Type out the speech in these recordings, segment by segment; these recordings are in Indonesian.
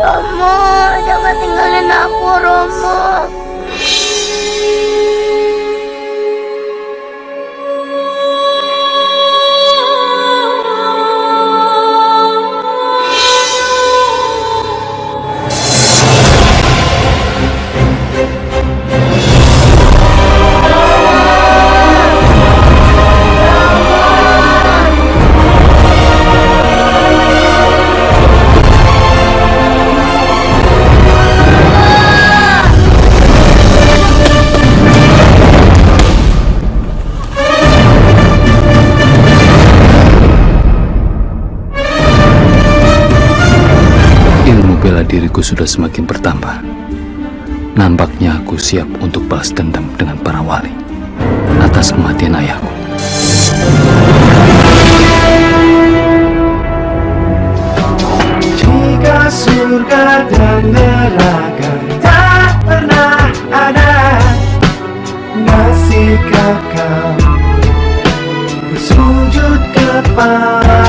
Romo, jangan tinggalin aku, Romo. Bela diriku sudah semakin bertambah. Nampaknya aku siap untuk balas dendam dengan para wali atas kematian ayahku. Jika surga dan neraka tak pernah ada, masihkah kau bersujud kepadanya?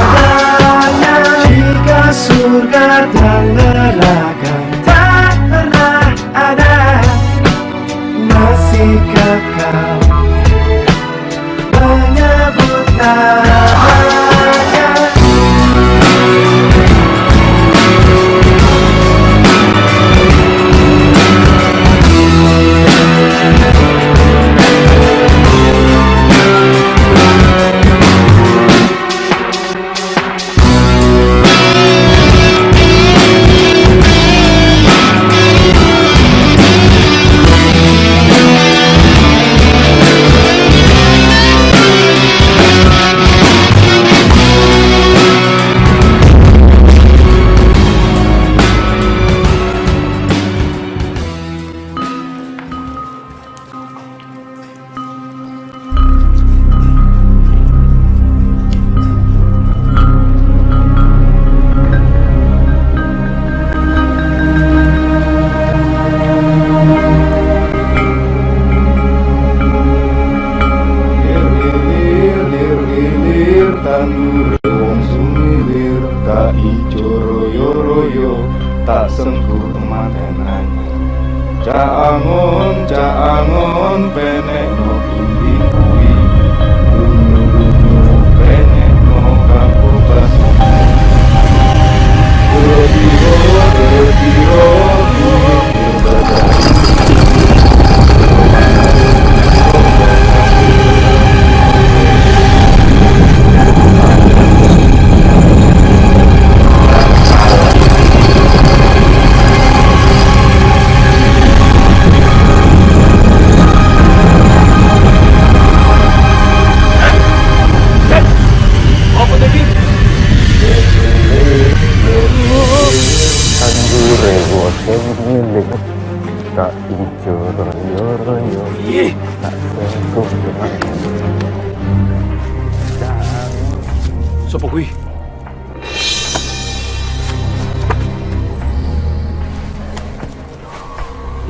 Jika surga dan neraka tak pernah ada, masihkah kau menyebut namanya? Tak sengkur kematen anyar. Caangon penek no indi kui, bunyu penek no kampung basi. Dero tak hijau royo tak sengkuh kemarin. Sopo kuwi?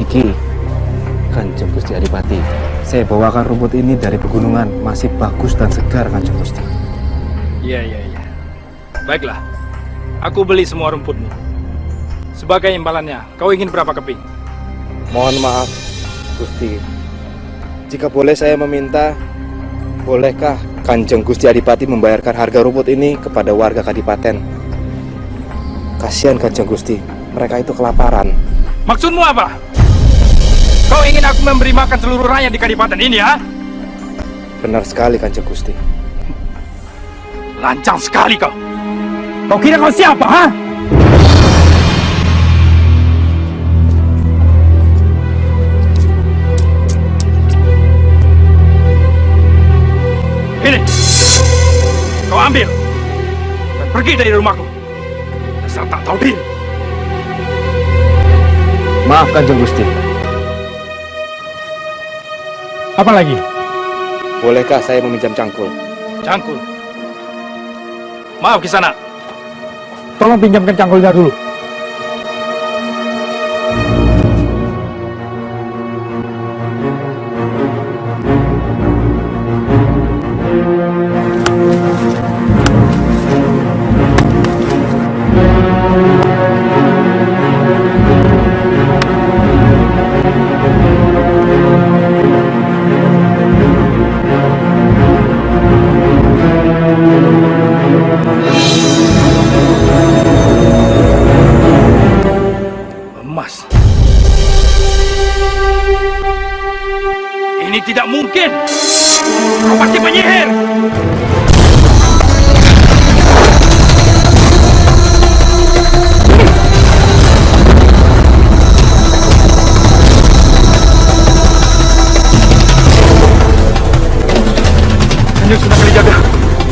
Iki Kanjeng Gusti Adipati, saya bawakan rumput ini dari pegunungan, masih bagus dan segar Kanjeng Gusti. Iya. Baiklah, aku beli semua rumputmu. Sebagai imbalannya, kau ingin berapa keping? Mohon maaf, Gusti. Jika boleh saya meminta, bolehkah Kanjeng Gusti Adipati membayarkan harga rumput ini kepada warga Kadipaten? Kasihan Kanjeng Gusti, mereka itu kelaparan. Maksudmu apa? Kau ingin aku memberi makan seluruh rakyat di Kadipaten ini, ya? Benar sekali Kanjeng Gusti. Lancang sekali kau. Kau kira kau siapa, ha? Ini, kau ambil dan pergi dari rumahku. Dasar tak tahu diri. Maaf Kanjeng Gusti. Apa lagi? Bolehkah saya meminjam cangkul? Cangkul. Maaf Kisana. Tolong pinjamkan cangkulnya dulu.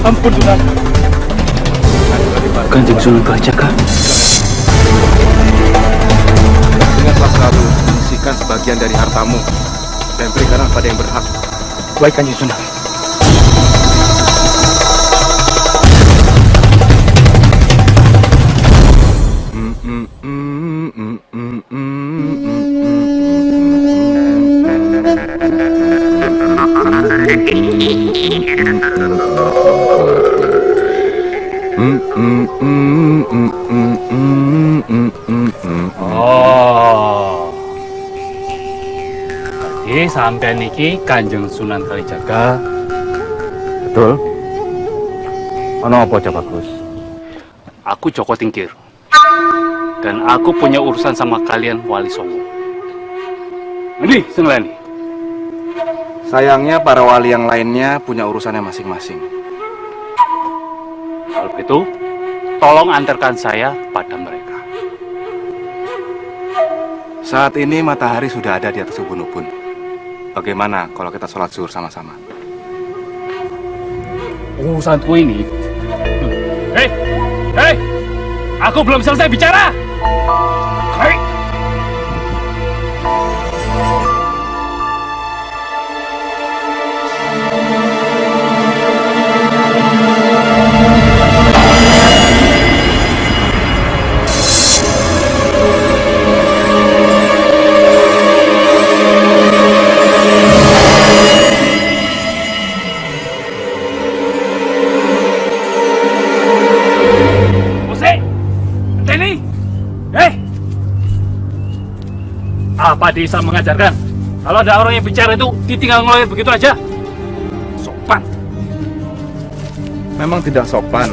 Ampun Sunan. Kanjeng Sunan Kalijaga. Ingatlah selalu menyisihkan sebagian dari hartamu dan berikanlah pada yang berhak. Baik Kanjeng Sunan. Oh. Tadi sampai niki Kanjeng Sunan Kalijaga. Betul? Ono apa coba Gus? Aku Joko Tingkir. Dan aku punya urusan sama kalian Wali Songo. Ini sengelani. Sayangnya para wali yang lainnya punya urusannya masing-masing. Kalau begitu, tolong antarkan saya pada mereka. Saat ini matahari sudah ada di atas ubun-ubun. Bagaimana kalau kita sholat zuhur sama-sama? Urusanku ini. Hei, hei, aku belum selesai bicara. Hei. Apa Desa mengajarkan? Kalau ada orang yang bicara itu ditinggal ngeloyor begitu aja? Sopan. Memang tidak sopan.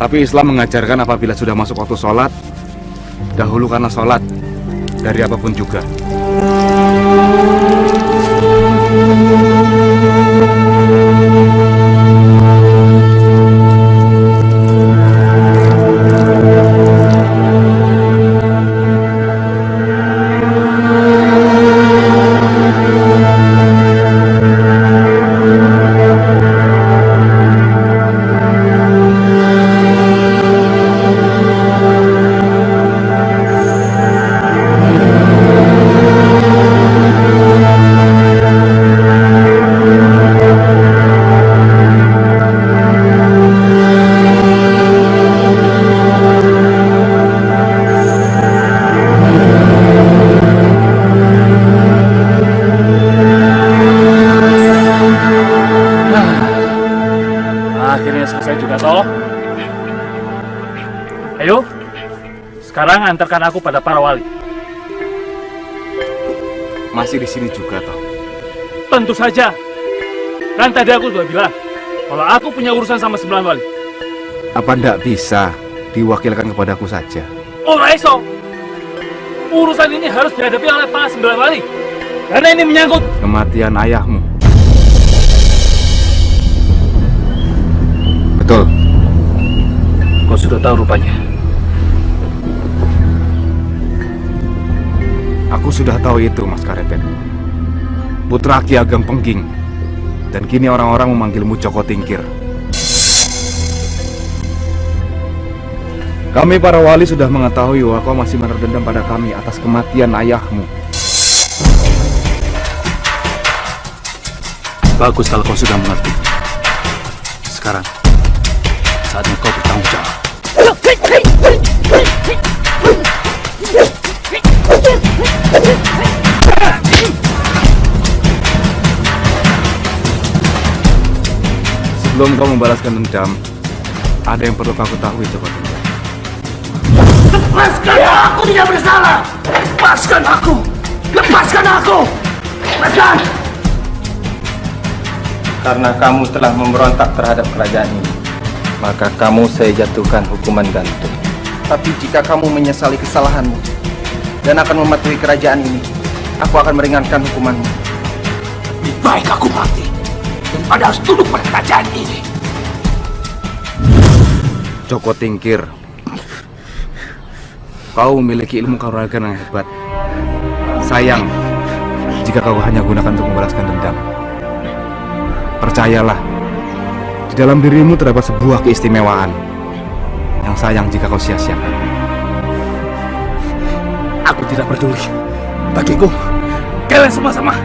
Tapi Islam mengajarkan apabila sudah masuk waktu sholat, dahulu karena sholat, dari apapun juga. Sekarang antarkan aku pada para wali. Masih di sini juga, toh? Tentu saja. Kan tadi aku sudah bilang, kalau aku punya urusan sama 9 wali. Apa ndak bisa diwakilkan kepadaku saja? Oh, Raiso. Urusan ini harus dihadapi oleh para 9 wali. Karena ini menyangkut kematian ayahmu. Betul. Kau sudah tahu rupanya. Aku sudah tahu itu, Mas Karepen. Putra Ki Ageng Pengging. Dan kini orang-orang memanggilmu Joko Tingkir. Kami para wali sudah mengetahui bahwa kau masih menaruh dendam pada kami atas kematian ayahmu. Bagus kalau kau sudah mengerti. Sekarang, saatnya kau bertanggung jawab. Sebelum kau membalaskan dendam, ada yang perlu kau ketahui, Joko Tingkir. Lepaskan! Aku tidak bersalah! Lepaskan aku! Lepaskan aku! Lepaskan! Karena kamu telah memberontak terhadap kerajaan ini, maka kamu saya jatuhkan hukuman gantung. Tapi jika kamu menyesali kesalahanmu dan akan mematuhi kerajaan ini, aku akan meringankan hukumanmu. Lebih baik aku mati daripada harus tunduk pada kerajaan ini. Joko Tingkir, kau memiliki ilmu kanuragan yang hebat. Sayang jika kau hanya gunakan untuk membalaskan dendam. Percayalah, Di dalam dirimu terdapat sebuah keistimewaan yang sayang jika kau sia-siakan. Aku tidak peduli. Bagiku, kalian sama-sama.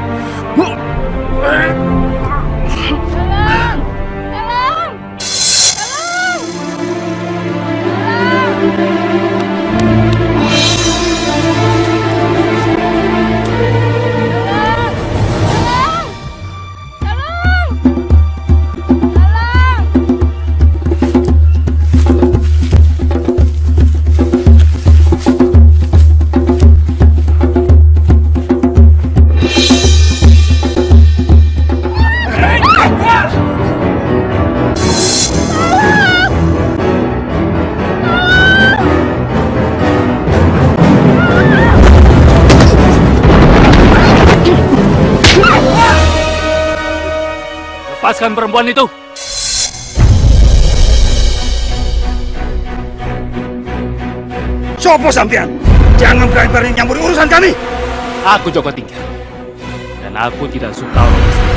Lepaskan perempuan itu. Sopo sampean? Jangan berani-berani nyampuri urusan kami. Aku Joko Tingkir. Dan aku tidak suka orang Islam.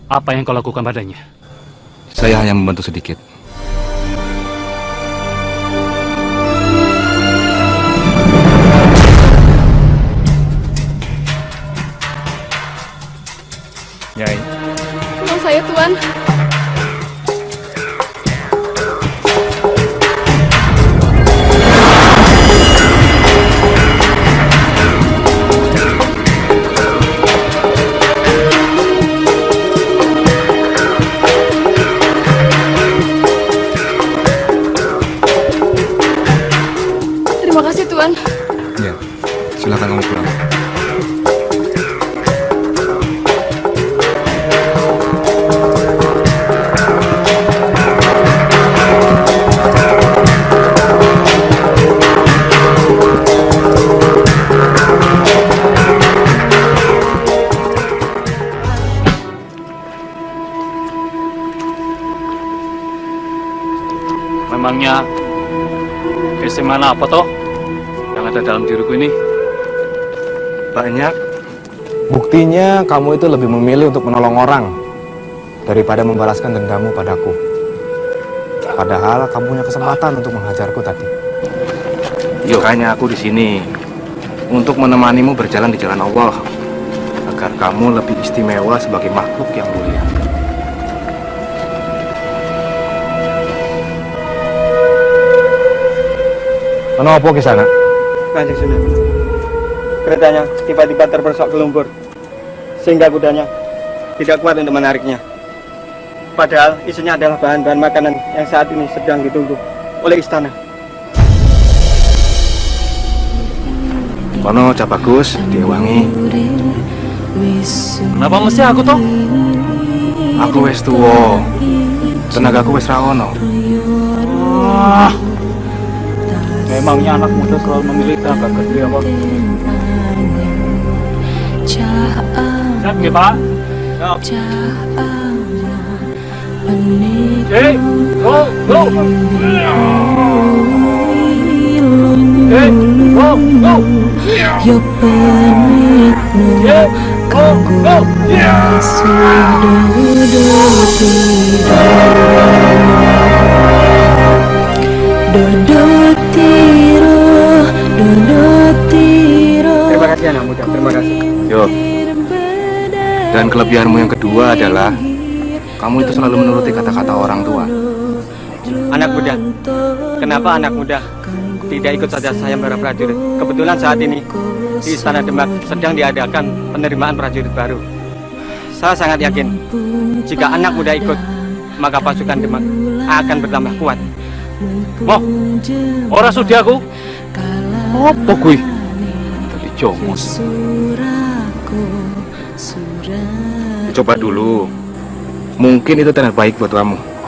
Apa yang kau lakukan padanya? Saya hanya membantu sedikit. Nyai. Tolong saya, Tuan. Terima kasih, Tuan. Ya, silakan kamu pulang. Memangnya mana apa toh yang ada dalam diriku ini? Banyak. Buktinya kamu itu lebih memilih untuk menolong orang daripada membalaskan dendammu padaku. Padahal kamu punya kesempatan untuk menghajarku tadi. Makanya aku di sini untuk menemanimu berjalan di jalan Allah agar kamu lebih istimewa sebagai makhluk yang mulia. Kenapa ke sana? Kanjeng Sunan, keretanya tiba-tiba terperosok ke lumpur, sehingga kudanya tidak kuat untuk menariknya. Padahal isinya adalah bahan-bahan makanan yang saat ini sedang ditunggu oleh istana. Kono Cak Bagus, Dewangi. Kenapa mesti aku toh? Aku wis tuwa. Tenagaku wis ra ono. Memangnya anak muda selalu memilih tenaga kerja apa? Siap nggih, Pak? Go, go. Go, go. Terima kasih anak muda, terima kasih. Yo. Dan kelebihanmu yang kedua adalah kamu itu selalu menuruti kata-kata orang tua. Anak muda, kenapa anak muda tidak ikut saja sayembara prajurit? Kebetulan saat ini di Istana Demak sedang diadakan penerimaan prajurit baru. Saya sangat yakin jika anak muda ikut, maka pasukan Demak akan bertambah kuat. Moh, ora sudi aku. Apa kuwi? Tadi jomos. Coba dulu. Mungkin itu tanda baik buat kamu.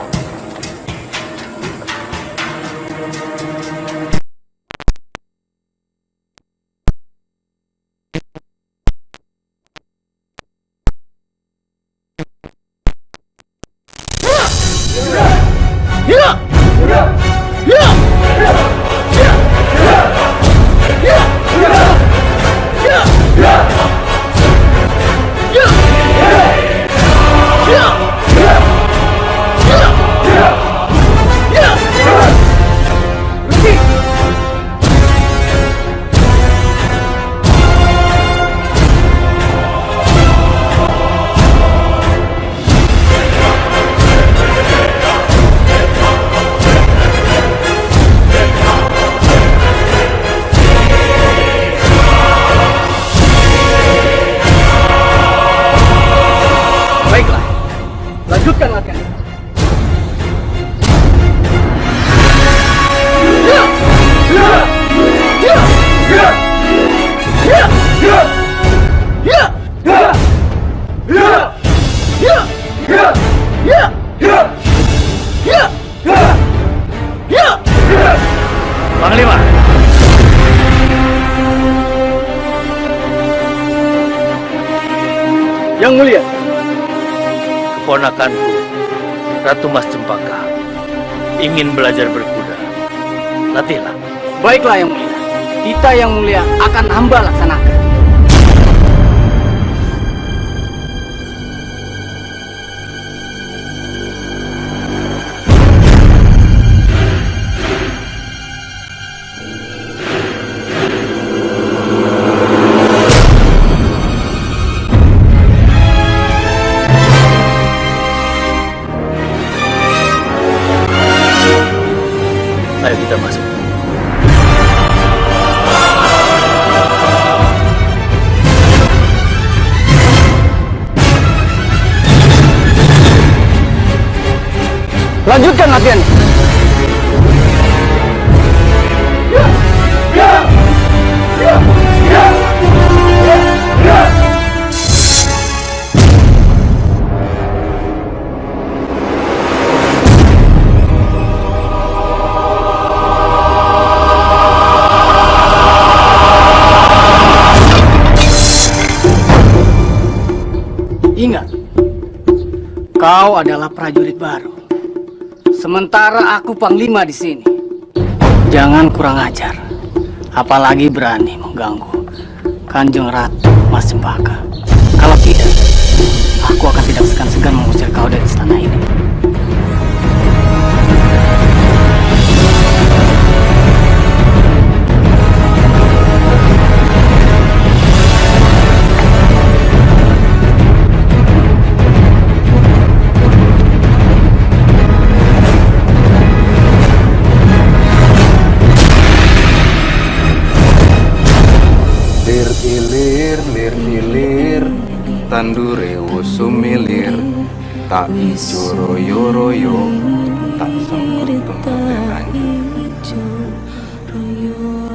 Lanjutkan latihan. Panglima. Yang mulia, Keponakanku, Ratu Mas Cempaka, ingin belajar berkuda. Latihlah. Baiklah yang mulia. Kita yang mulia akan hamba laksanakan. Ayo kita masuk. Lanjutkan latihan. Ingat, kau adalah prajurit baru. Sementara aku panglima di sini. Jangan kurang ajar, apalagi berani mengganggu Kanjeng Ratu Mas Cempaka. Kalau tidak, aku akan tidak segan-segan mengusir kau dari istana ini. Lir tandure usumilir tak ijo royo tak sangkut tempat.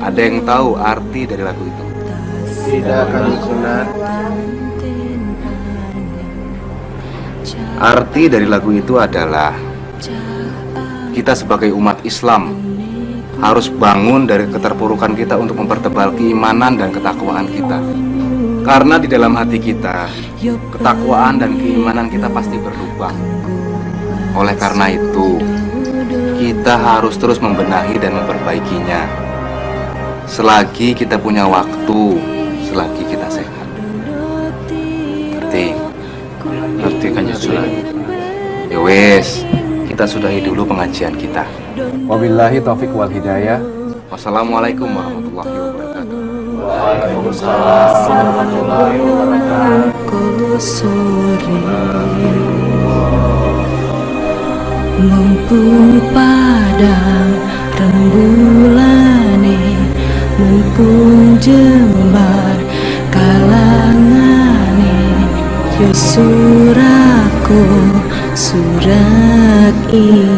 Ada yang tahu arti dari lagu itu? Tidak akan sunat. Arti dari lagu itu adalah kita sebagai umat Islam harus bangun dari keterpurukan kita untuk mempertebal keimanan dan ketakwaan kita. Karena di dalam hati kita, ketakwaan dan keimanan kita pasti berlubang. Oleh karena itu, kita harus terus membenahi dan memperbaikinya. Selagi kita punya waktu, selagi kita sehat. Ya wes, kita sudahi dulu pengajian kita. Wabillahi taufik wal hidayah. Wassalamualaikum warahmatullahi wabarakatuh. Waalaikumsalam warahmatullahi wabarakatuh. Mumpung padang rembulane, mumpung jembar kalangane, yo suraku surat iyo.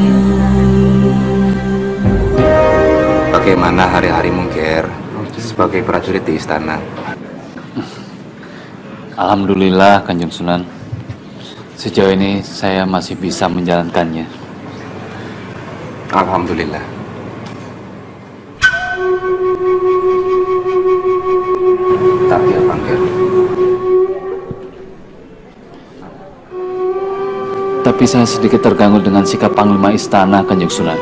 Bagaimana hari-harimu, Ger, sebagai prajurit di istana? Alhamdulillah, Kanjeng Sunan. Sejauh ini saya masih bisa menjalankannya. Alhamdulillah. Tapi apa, Ger? Tapi saya sedikit terganggu dengan sikap Panglima Istana, Kanjeng Sunan.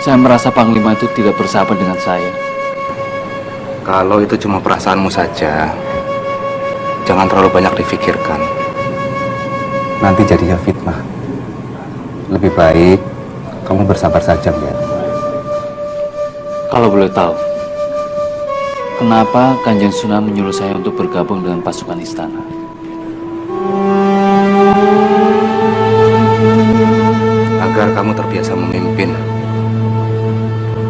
Saya merasa Panglima itu tidak bersahabat dengan saya. Kalau itu cuma perasaanmu saja, jangan terlalu banyak difikirkan. Nanti jadinya fitnah. Lebih baik kamu bersabar saja, Ger. Kalau boleh tahu, kenapa Kanjeng Sunan menyuruh saya untuk bergabung dengan pasukan istana? Agar kamu terbiasa memimpin.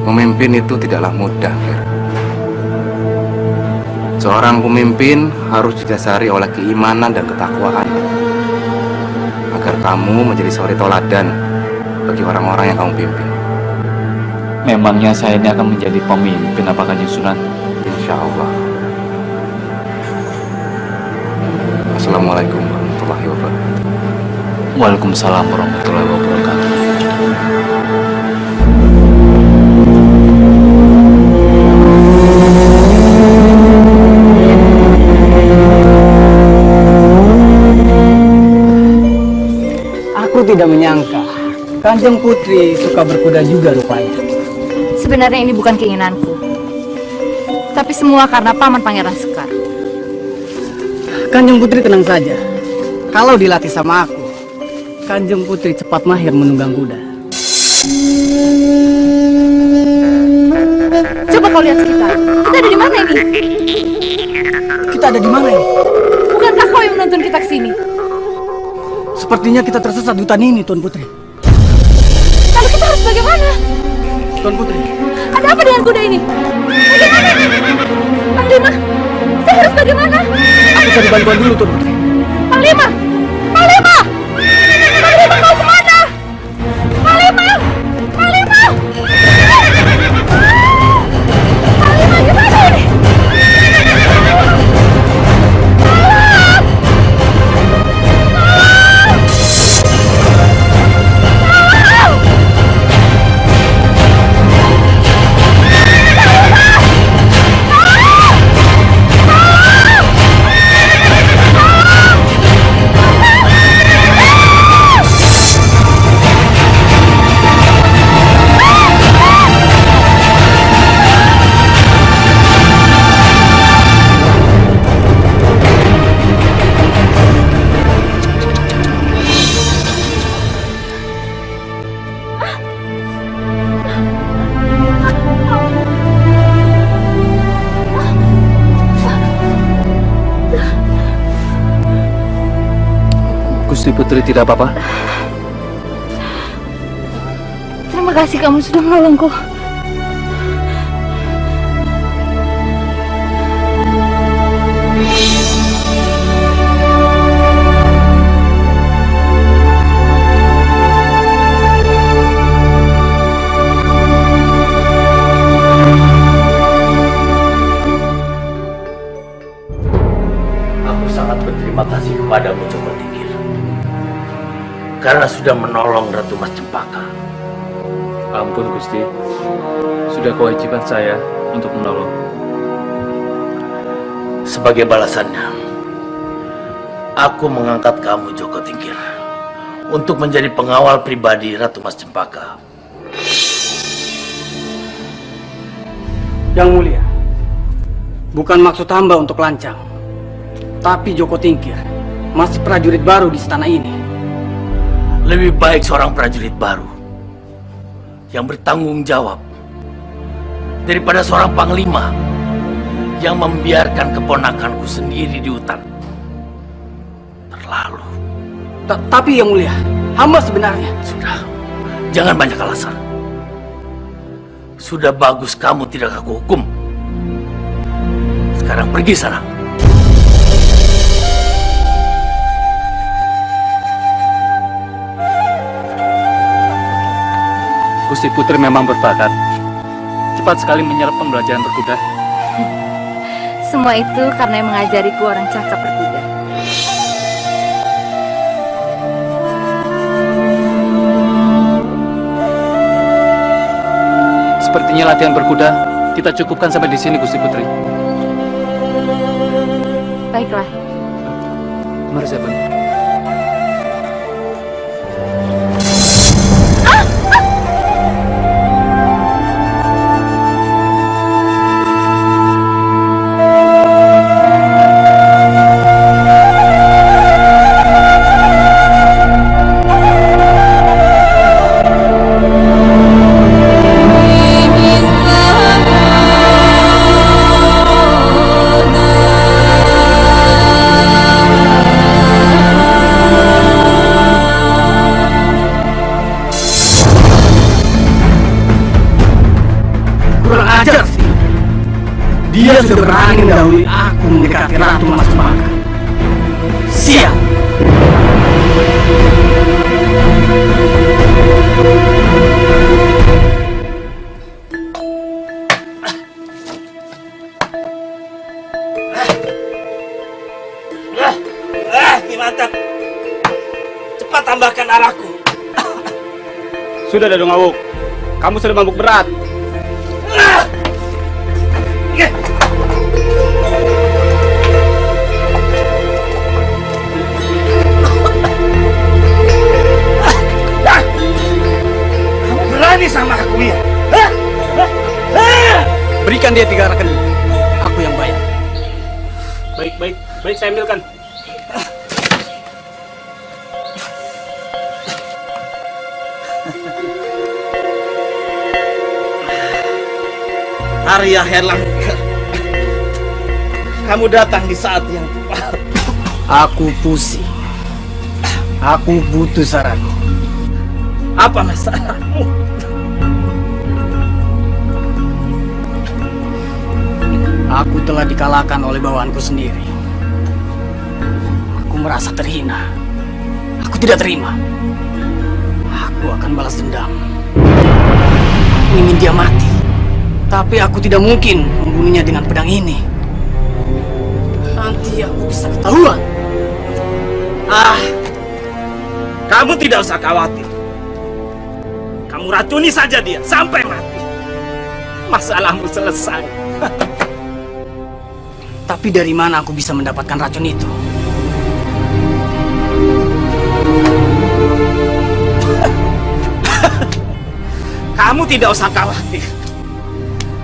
Memimpin itu tidaklah mudah, Ger. Seorang pemimpin harus didasari oleh keimanan dan ketakwaan, agar kamu menjadi suri toladan bagi orang-orang yang kamu pimpin. Memangnya saya ini akan menjadi pemimpin apa, Kanjeng Sunan? Insya Allah. Assalamualaikum warahmatullahi wabarakatuh. Waalaikumsalam warahmatullahi wabarakatuh. Aku tidak menyangka Kanjeng Putri suka berkuda juga rupanya. Sebenarnya ini bukan keinginanku, tapi semua karena Paman Pangeran Sekar. Kanjeng Putri tenang saja. Kalau dilatih sama aku, Kanjeng Putri cepat mahir menunggang kuda. Coba kau lihat sekitar. Kita ada di mana ini? Kita ada di mana ini? Bukankah kau yang menuntun kita ke sini? Sepertinya kita tersesat di hutan ini, Tuan Putri. Lalu kita harus bagaimana? Tuan Putri, Ada apa dengan kuda ini? Bagaimana? Panglima, saya harus bagaimana? aku cari bantuan dulu, Tuan Putri. Panglima! Panglima! Panglima, kau kemana? Panglima! Panglima! Panglima, gimana ini? Gusti Putri tidak apa-apa? Terima kasih kamu sudah menolongku. Aku sangat berterima kasih kepadamu, Joko Tingkir, karena sudah menolong Ratu Mas Cempaka. Ampun, Gusti. Sudah kewajiban saya untuk menolong. Sebagai balasannya, aku mengangkat kamu, Joko Tingkir, untuk menjadi pengawal pribadi Ratu Mas Cempaka. Yang mulia, bukan maksud hamba untuk lancang, tapi Joko Tingkir masih prajurit baru di istana ini. Lebih baik seorang prajurit baru yang bertanggung jawab daripada seorang panglima yang membiarkan keponakanku sendiri di hutan. Terlalu. Tapi Yang Mulia, hamba sebenarnya... Sudah, jangan banyak alasan. Sudah bagus kamu tidak aku hukum. Sekarang pergi sana. Gusti Putri memang berbakat. Cepat sekali menyerap pembelajaran berkuda. Semua itu karena yang mengajariku orang cakap berkuda. Sepertinya latihan berkuda kita cukupkan sampai di sini, Gusti Putri. Baiklah. Mari saya bantu. Dia sudah berani mendahului aku mendekati Ratu Majapahit. Siap! Mantap. Cepat tambahkan arahku. Sudah, Dadung Awuk. Kamu sudah mabuk berat. Kamu berani sama aku ya? Berikan dia 3 arak kendi. Aku yang bayar. Baik, saya ambilkan. Arya Herlangga, kamu datang di saat yang tepat. Aku pusing. Aku butuh saranmu. Apa masalahmu? Aku telah dikalahkan oleh bawahanku sendiri. Aku merasa terhina. Aku tidak terima. Aku akan balas dendam. Aku ingin dia mati. Tapi aku tidak mungkin membunuhnya dengan pedang ini. Nanti aku bisa ketahuan. Kamu tidak usah khawatir. Kamu racuni saja dia sampai mati. Masalahmu selesai. Tapi dari mana aku bisa mendapatkan racun itu? Kamu tidak usah khawatir.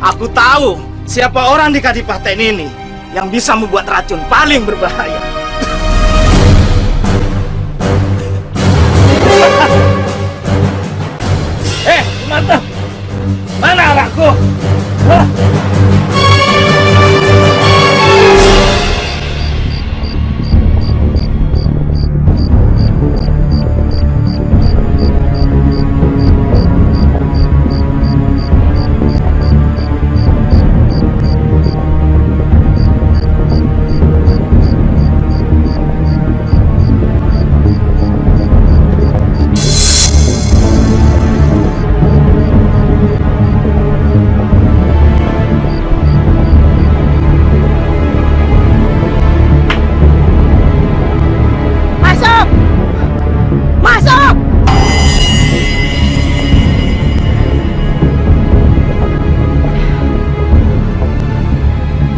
Aku tahu siapa orang di Kadipaten ini yang bisa membuat racun paling berbahaya. Mantap. Mana arahku?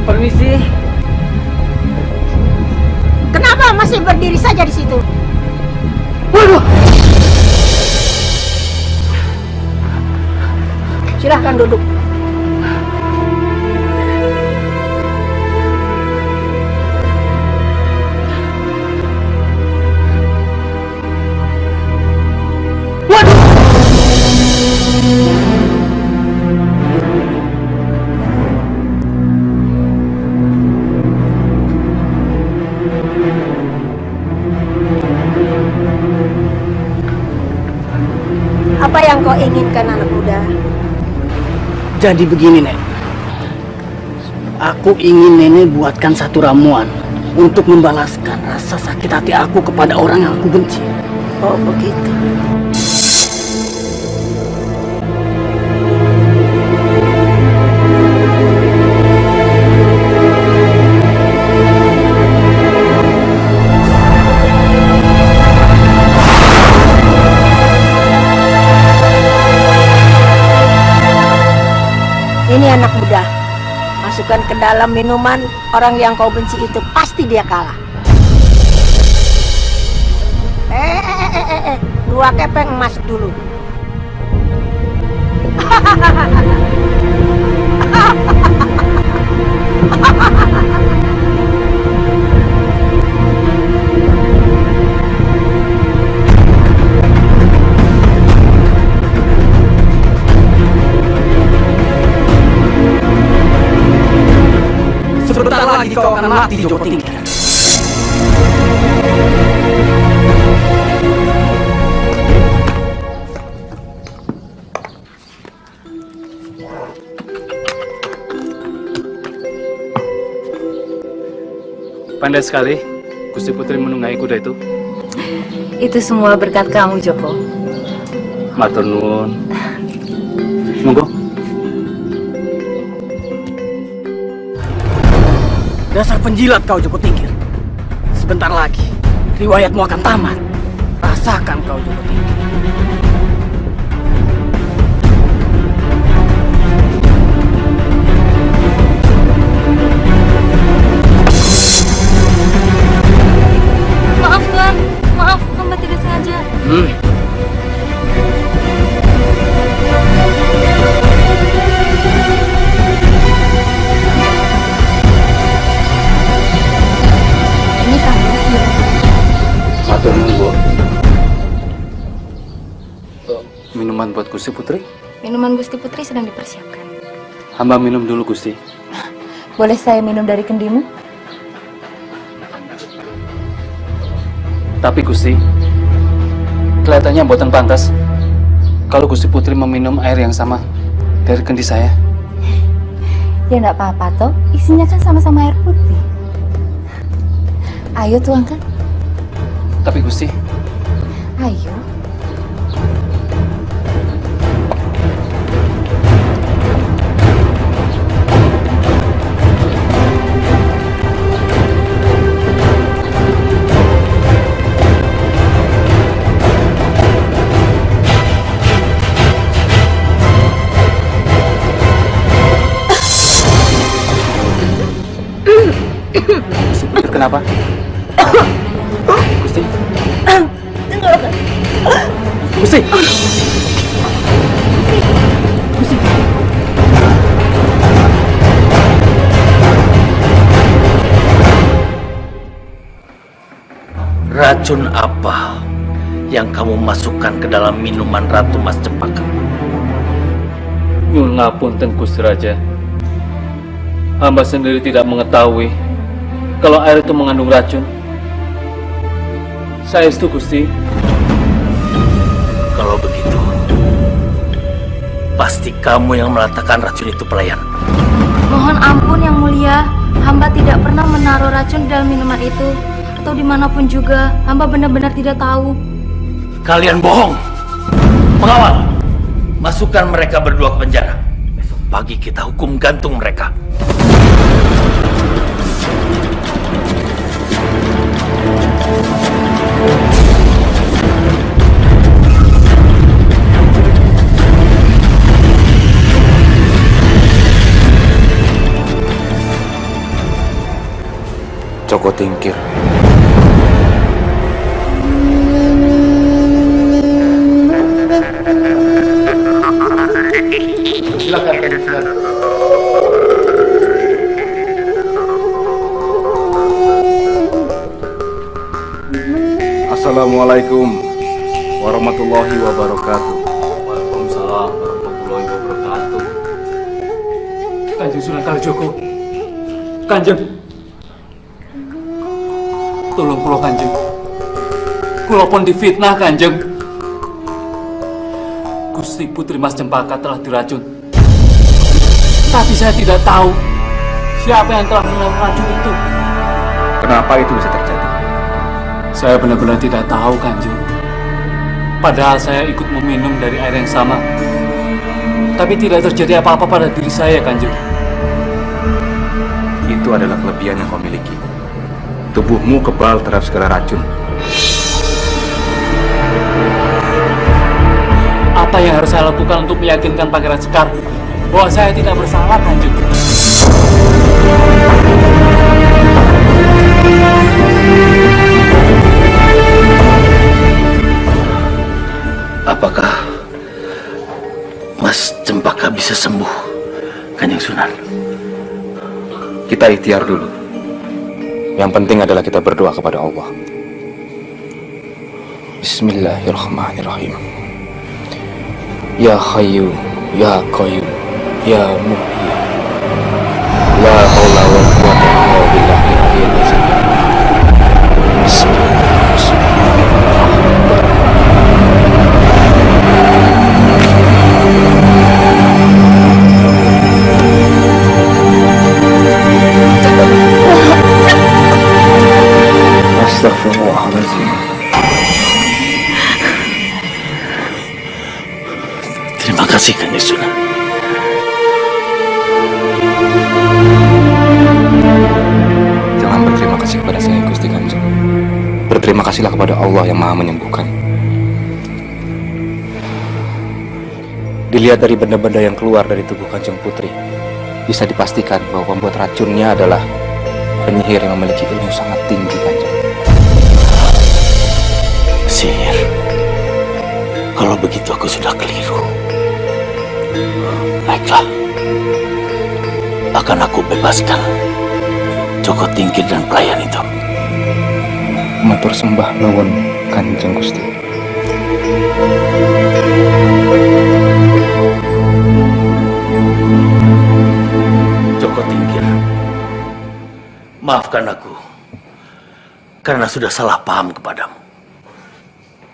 Permisi. Kenapa masih berdiri saja di situ? Waduh! Silahkan duduk. Apa yang kau inginkan, anak muda? Jadi begini, Nek. Aku ingin Nenek buatkan satu ramuan untuk membalaskan rasa sakit hati aku kepada orang yang aku benci. Oh, begitu. Ini anak muda, masukkan ke dalam minuman. Orang yang kau benci itu pasti dia kalah. Dua kepeng masuk dulu. Sebentar lagi kau akan mati, Joko Tingkir. Pandai sekali Gusti Putri menunggangi kuda itu. Itu semua berkat kamu, Joko. Matur nuwun. Monggo. Dasar penjilat kau, Joko Tingkir. Sebentar lagi riwayatmu akan tamat. Rasakan kau, Joko Tingkir. Maaf, Tuan. Maaf, hamba tidak sengaja. Ini kamu sih. Matur nuwun, Bu. Minuman buat Gusti Putri? Minuman Gusti Putri sedang dipersiapkan. Hamba minum dulu, Gusti. Boleh saya minum dari kendimu? Tapi Gusti, kelihatannya buatan pantas kalau Gusti Putri meminum air yang sama dari kendi saya. Ya enggak apa-apa toh, isinya kan sama-sama air putih. Ayo tuangkan. Tapi Gusti, Ayo. Gusti Putri kenapa? Gusti? Gusti! Gusti! Racun apa yang kamu masukkan ke dalam minuman Ratu Mas Cempaka? Nyuwun ngapunten Gusti Raja. Hamba sendiri tidak mengetahui kalau air itu mengandung racun. Saestu Gusti. Kalau begitu, pasti kamu yang meletakkan racun itu, pelayan. Mohon ampun Yang Mulia, hamba tidak pernah menaruh racun di dalam minuman itu. Atau dimanapun juga, hamba benar-benar tidak tahu. Kalian bohong. Pengawal, masukkan mereka berdua ke penjara. Besok pagi kita hukum gantung mereka. Joko Tingkir. Assalamualaikum warahmatullahi wabarakatuh. Waalaikumsalam warahmatullahi wabarakatuh. Kanjeng Sunan Kalijogo, Kanjeng, tolong kula Kanjeng. Kula pun difitnah Kanjeng. Gusti Putri Mas Cempaka telah diracun. Tapi saya tidak tahu siapa yang telah menaruh racun itu. Kenapa itu bisa terjadi? Saya benar-benar tidak tahu Kanjeng. Padahal saya ikut meminum dari air yang sama. Tapi tidak terjadi apa-apa pada diri saya, Kanjeng. Itu adalah kelebihan yang kau miliki. Tubuhmu kebal terhadap segala racun. Apa yang harus saya lakukan untuk meyakinkan Pangeran Sekar bahwa saya tidak bersalah, Kanjeng? Apakah Mas Cempaka bisa sembuh, Kanjeng Sunan? Kita ikhtiar dulu. Yang penting adalah kita berdoa kepada Allah. Bismillahirrahmanirrahim. Ya Hayyu, Ya Qayyum, Ya Muhyi. La haula wa quwwata illa billahil aliyyil azim. Astagfirullahaladzim. Terima kasih, Kanjeng Sunan. Jangan berterima kasih kepada saya, Gusti Kanjeng. Berterima kasihlah kepada Allah yang Maha menyembuhkan. Dilihat dari benda-benda yang keluar dari tubuh Kanjeng Putri, bisa dipastikan bahwa pembuat racunnya adalah penyihir yang memiliki ilmu sangat tinggi, Kanjeng. Sihir. Kalau begitu aku sudah keliru. Baiklah. Akan aku bebaskan Joko Tingkir dan pelayan itu. Matur sembah nuwun, Kanjeng Gusti. Joko Tingkir, maafkan aku karena sudah salah paham kepadamu.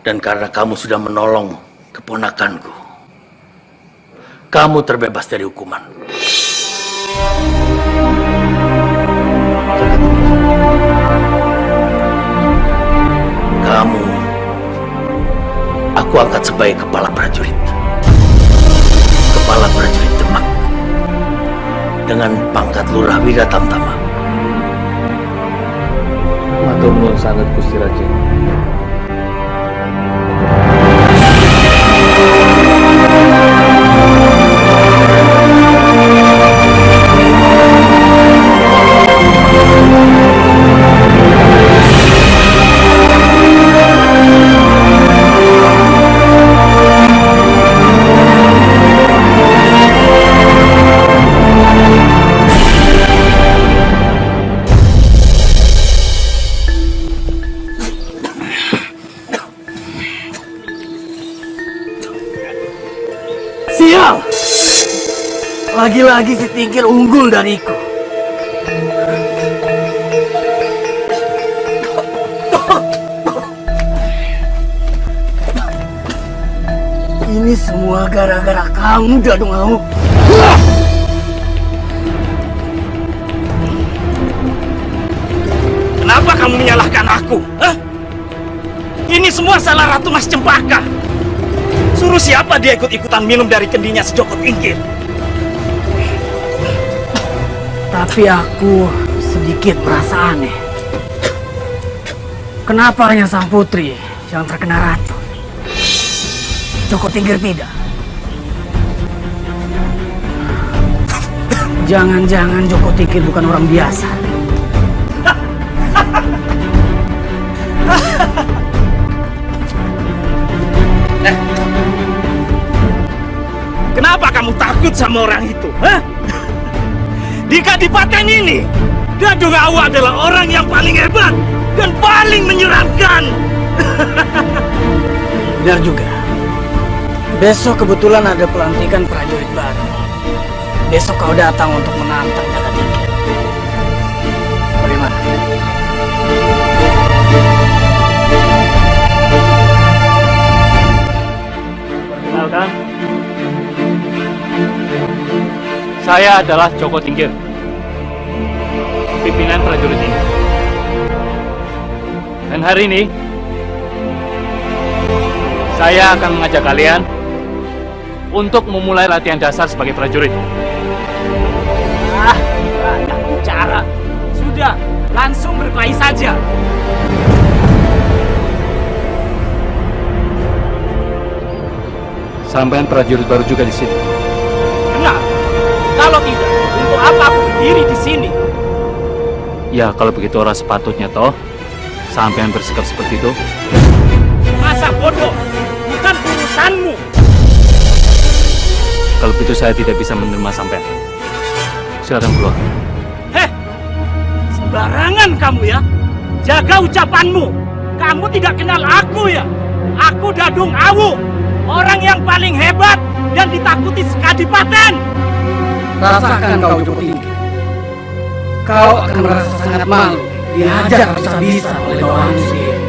Dan karena kamu sudah menolong keponakanku, kamu terbebas dari hukuman. Kamu, aku angkat sebagai kepala prajurit. Kepala prajurit Demak. Dengan pangkat Lurah Wiratamtama. Matur nuwun sangat Gusti Raja. Sial! Lagi-lagi si Tingkir unggul dariku. Ini semua gara-gara kamu, Dadung Awu. Kenapa kamu menyalahkan aku? Hah? Ini semua salah Ratu Mas Cempaka. Suruh siapa dia ikut-ikutan minum dari kendinya si Joko Tingkir? Tapi aku sedikit merasa aneh. Kenapa hanya sang putri yang terkena racun? Joko Tingkir tidak. Jangan-jangan Joko Tingkir bukan orang biasa. Kenapa kamu takut sama orang itu? Hah? Di Kadipaten ini, Dadung Awu adalah orang yang paling hebat dan paling menyeramkan. Benar juga. Besok kebetulan ada pelantikan prajurit baru. Besok kau datang untuk menantang Jaka Tingkir. Bagaimana? Perkenalkan, saya adalah Joko Tingkir, pimpinan prajurit ini. Dan hari ini, saya akan mengajak kalian untuk memulai latihan dasar sebagai prajurit. Banyak bicara. Sudah, langsung berkelahi saja. Sampean prajurit baru juga di sini. Benar. Kalau tidak, untuk apa aku berdiri di sini? Ya, kalau begitu orang sepatutnya toh sampean bersikap seperti itu. Masa bodoh? Bukan urusanmu. Kalau begitu saya tidak bisa menerima sampean. Silakan keluar. Sembarangan kamu ya. Jaga ucapanmu. Kamu tidak kenal aku ya. Aku Dadung Awu, orang yang paling hebat dan ditakuti sekadipaten. Rasakan kau Joko Tingkir. Kau akan merasa sangat malu dihajar habis-habisan oleh bawahanmu sendiri.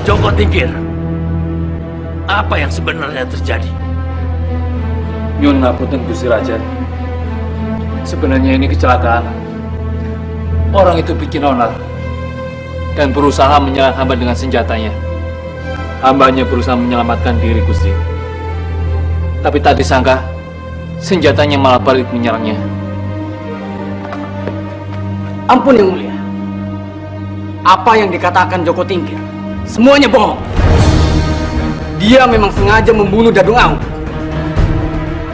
Joko Tingkir, apa yang sebenarnya terjadi? Nyun ngapunten Gusti Raja. Sebenarnya ini kecelakaan. Orang itu bikin onar dan berusaha menyerang hamba dengan senjatanya. Hambanya berusaha menyelamatkan diri, Gusti. Tapi tak disangka senjatanya malah balik menyerangnya. Ampun Yang Mulia. Apa yang dikatakan Joko Tingkir semuanya bohong. Dia memang sengaja membunuh Dadung Awu.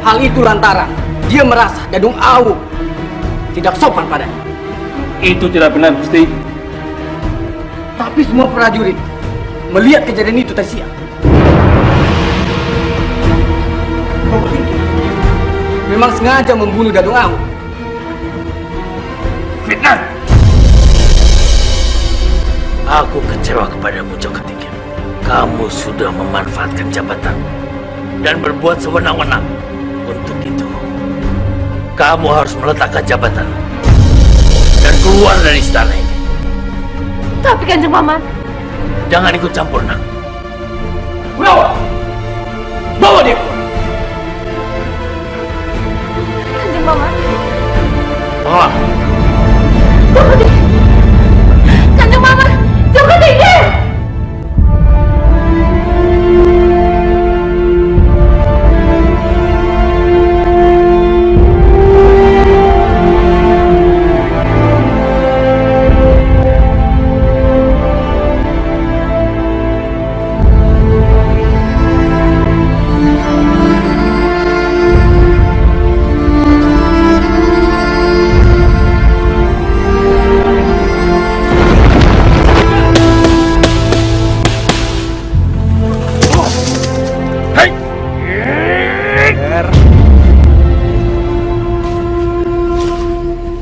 Hal itu lantaran dia merasa Dadung Awu tidak sopan padanya. Itu tidak benar, Gusti. Tapi semua prajurit melihat kejadian itu tadi siang. Joko Tingkir memang sengaja membunuh Dadung Awu. Fitnah! Aku kecewa kepadamu, Joko Tingkir. Kamu sudah memanfaatkan jabatan dan berbuat sewenang-wenang. Untuk itu, kamu harus meletakkan jabatan dan keluar dari istana ini. Tapi Kanjeng Paman, jangan ikut campur, nak. Bawa! Bawa dia keluar! Kanjeng Paman. Bawa! Joko Tingkir! Kanjeng Paman! Joko Tingkir!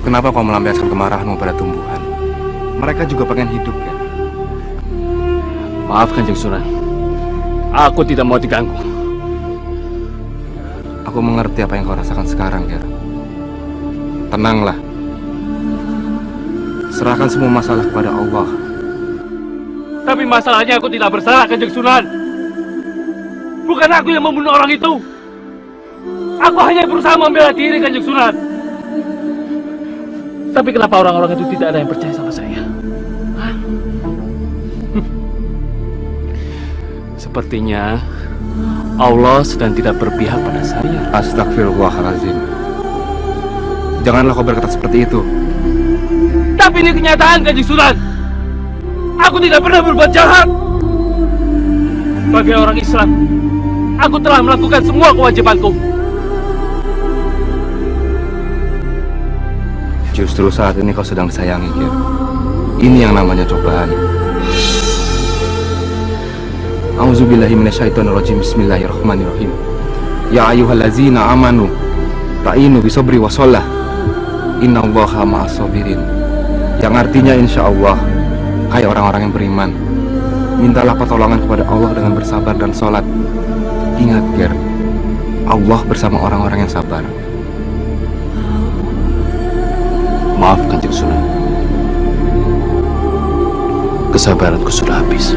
kenapa kau melampiaskan kemarahanmu pada tumbuhan? Mereka juga pengen hidup, Ger. Maaf Kanjeng Sunan, aku tidak mau diganggu. Aku mengerti apa yang kau rasakan sekarang, Ger. Tenanglah. Serahkan semua masalah kepada Allah. Tapi masalahnya aku tidak bersalah, Kanjeng Sunan. Bukan aku yang membunuh orang itu. Aku hanya berusaha membela diri, Kanjeng Sunan. Tapi kenapa orang-orang itu tidak ada yang percaya sama saya? Hah? Sepertinya Allah sedang tidak berpihak pada saya. Astagfirullahaladzim. Janganlah kau berkata seperti itu. Tapi ini kenyataan, Kanjeng Sunan. Aku tidak pernah berbuat jahat. Sebagai orang Islam, aku telah melakukan semua kewajibanku. Justru saat ini kau sedang disayangi, Ger. Ini yang namanya cobaan. A'udzubillahi minasyaitonirrajim. Bismillahirrahmanirrahim. Ya ayyuhallazina amanu ta'inu bisobri wasolah. Innallaha ma'as-sabirin. Yang artinya insya Allah, hai orang-orang yang beriman, mintalah pertolongan kepada Allah dengan bersabar dan sholat. Ingat, Ger, Allah bersama orang-orang yang sabar. Maaf Kanjeng Sunan, kesabaranku sudah habis.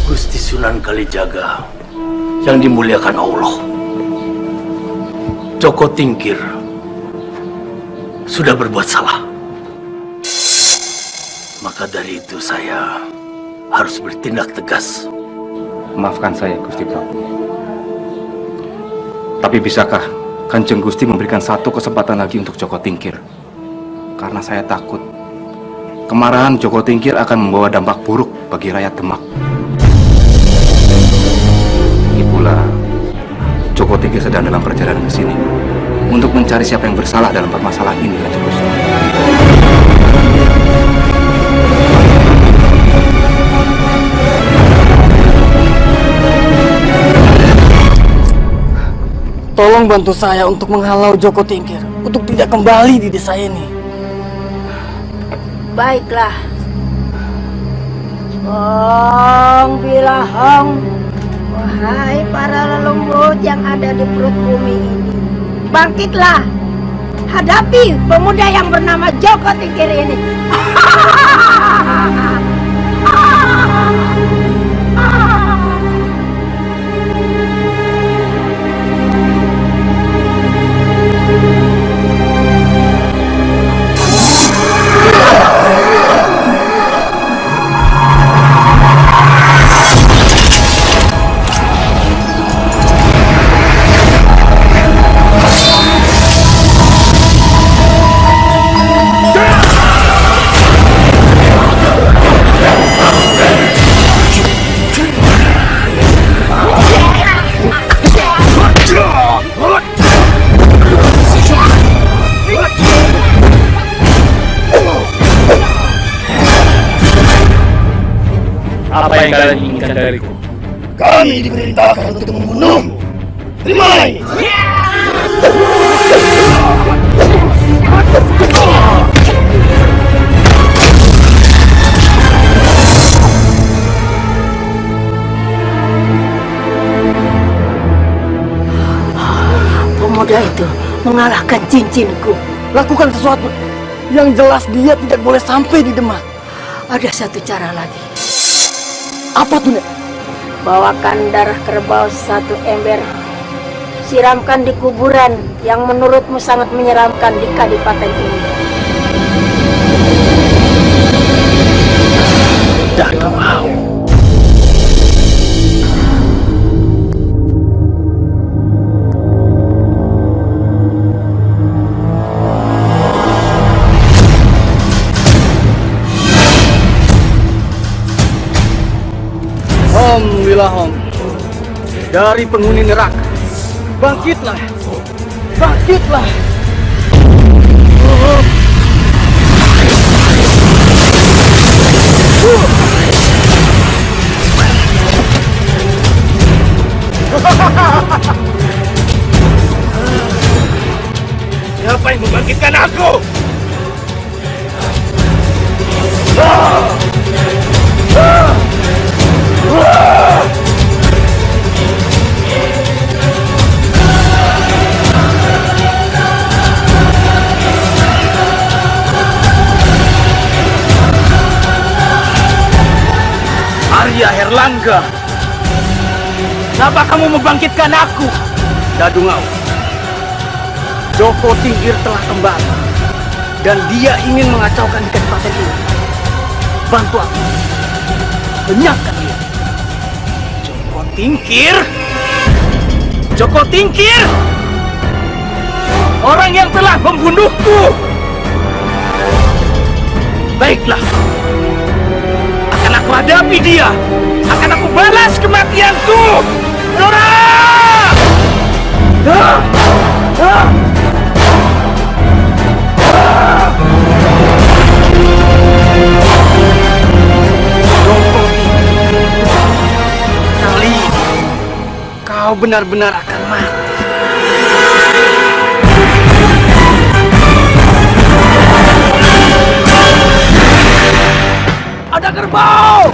Gusti Sunan Kalijaga yang dimuliakan Allah, Joko Tingkir sudah berbuat salah. Maka dari itu saya harus bertindak tegas. Maafkan saya, Gusti Prabu. Tapi bisakah Kanjeng Gusti memberikan satu kesempatan lagi untuk Joko Tingkir? Karena saya takut kemarahan Joko Tingkir akan membawa dampak buruk bagi rakyat Demak. Itulah Joko Tingkir sedang dalam perjalanan ke sini untuk mencari siapa yang bersalah dalam permasalahan ini, Kanjeng Gusti. Tolong bantu saya untuk menghalau Joko Tingkir untuk tidak kembali di desa ini. Baiklah. Hong Bilahong, wahai para lelembut yang ada di perut bumi ini, bangkitlah, hadapi pemuda yang bernama Joko Tingkir ini. Apa yang kalian inginkan dariku? Kami diperintahkan untuk membunuhmu. Terimalah ini. Pemuda itu mengalahkan cincinku. Lakukan sesuatu. Yang jelas dia tidak boleh sampai di Demak. Ada satu cara lagi. Apa tuh, Nek? Bawakan darah kerbau 1 ember. Siramkan di kuburan yang menurutmu sangat menyeramkan di kadipaten ini. Tidak mau. Om Wilahom, dari penghuni neraka, bangkitlah, bangkitlah. siapa yang membangkitkan aku? Arya Herlangga, kenapa kamu membangkitkan aku? Dadung Awu, Joko Tingkir telah kembali dan dia ingin mengacaukan di kadipaten ini. Bantu aku, lenyapkan dia. Joko Tingkir? Joko Tingkir? Orang yang telah membunuhku. Baiklah. Akan aku hadapi dia. Akan aku balas kematianku. Nora! Kali ini kau benar-benar akan mati. Ada kerbau!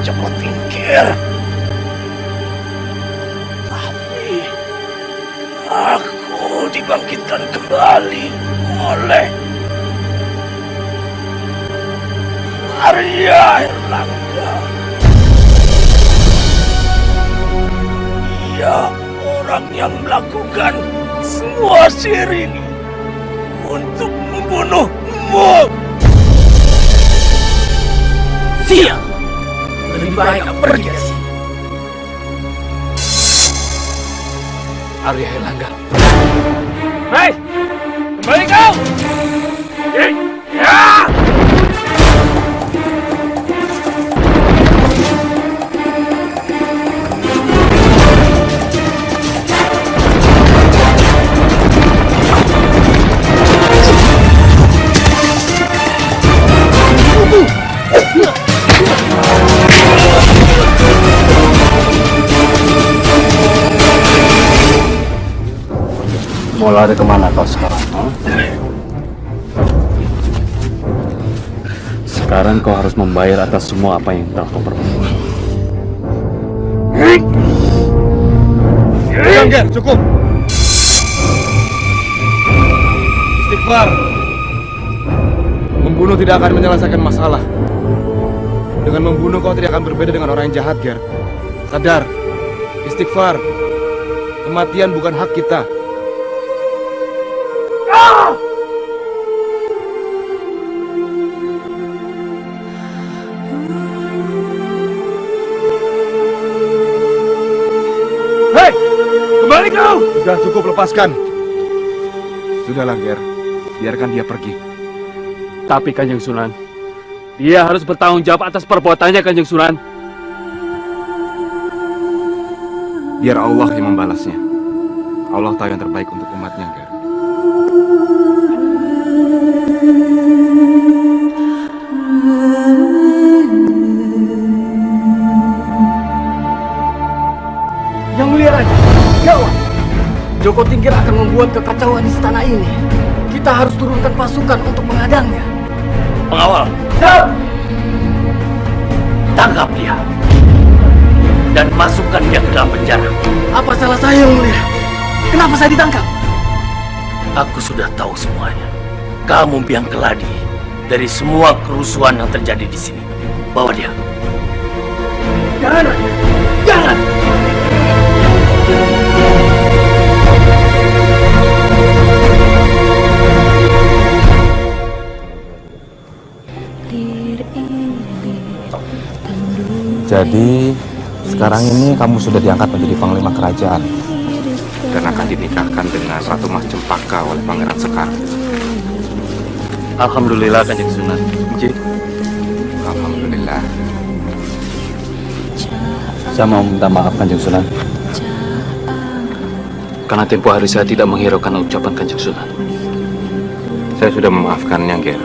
Joko Tingkir. Tapi aku dibangkitkan kembali oleh Arya Herlangga. Ia orang yang melakukan semua sihir ini untuk membunuhmu. Siap. Lebih baik kau pergi dari sini. Arya Herlangga. Hei, kembali kau! Ya! Mau lari kemana kau sekarang? Sekarang kau harus membayar atas semua apa yang telah kau perbuat. Ger, cukup. Istighfar. Membunuh tidak akan menyelesaikan masalah. Dengan membunuh kau tidak akan berbeda dengan orang yang jahat, Ger. Sadar. Istighfar. Kematian bukan hak kita. Hei! Kembali kau! Sudah cukup, lepaskan. Sudahlah, Ger. Biarkan dia pergi. Tapi Kanjeng Sunan, dia harus bertanggung jawab atas perbuatannya, Kanjeng Sunan. Biar Allah yang membalasnya. Allah tahu yang terbaik untuk umatnya, Ger. Yang mulia Raja, gawat! Joko Tingkir akan membuat kekacauan di istana ini. Kita harus turunkan pasukan untuk menghadangnya. Pengawal, tangkap dia dan masukkan dia ke dalam penjara. Apa salah saya, Yang Mulia? Kenapa saya ditangkap? Aku sudah tahu semuanya. Kamu biang keladi dari semua kerusuhan yang terjadi di sini. Bawa dia. Jangan, Raja. Jangan! Jadi, sekarang ini kamu sudah diangkat menjadi Panglima Kerajaan dan akan dinikahkan dengan Ratu Mas Cempaka oleh Pangeran Sekar. Alhamdulillah, Kanjeng Sunan. Alhamdulillah. Saya mau minta maaf, Kanjeng Sunan. Karena tempo hari saya tidak menghiraukan ucapan Kanjeng Sunan. Saya sudah memaafkannya, Ger.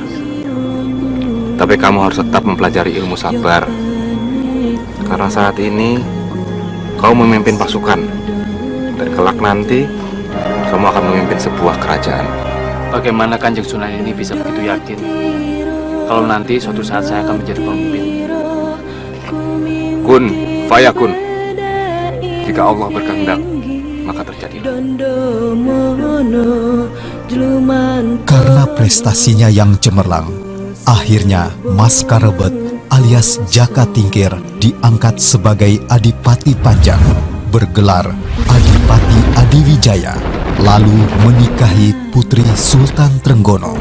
Tapi kamu harus tetap mempelajari ilmu sabar. Karena saat ini kau memimpin pasukan, dan kelak nanti kamu akan memimpin sebuah kerajaan. Bagaimana Kanjeng Sunan ini bisa begitu yakin kalau nanti suatu saat saya akan menjadi pemimpin? Kun, fayakun. Jika Allah berkehendak, maka terjadilah. Karena prestasinya yang cemerlang, akhirnya Mas Karebet alias Jaka Tingkir diangkat sebagai Adipati Panjang, bergelar Adipati Adiwijaya, lalu menikahi Putri Sultan Trenggono.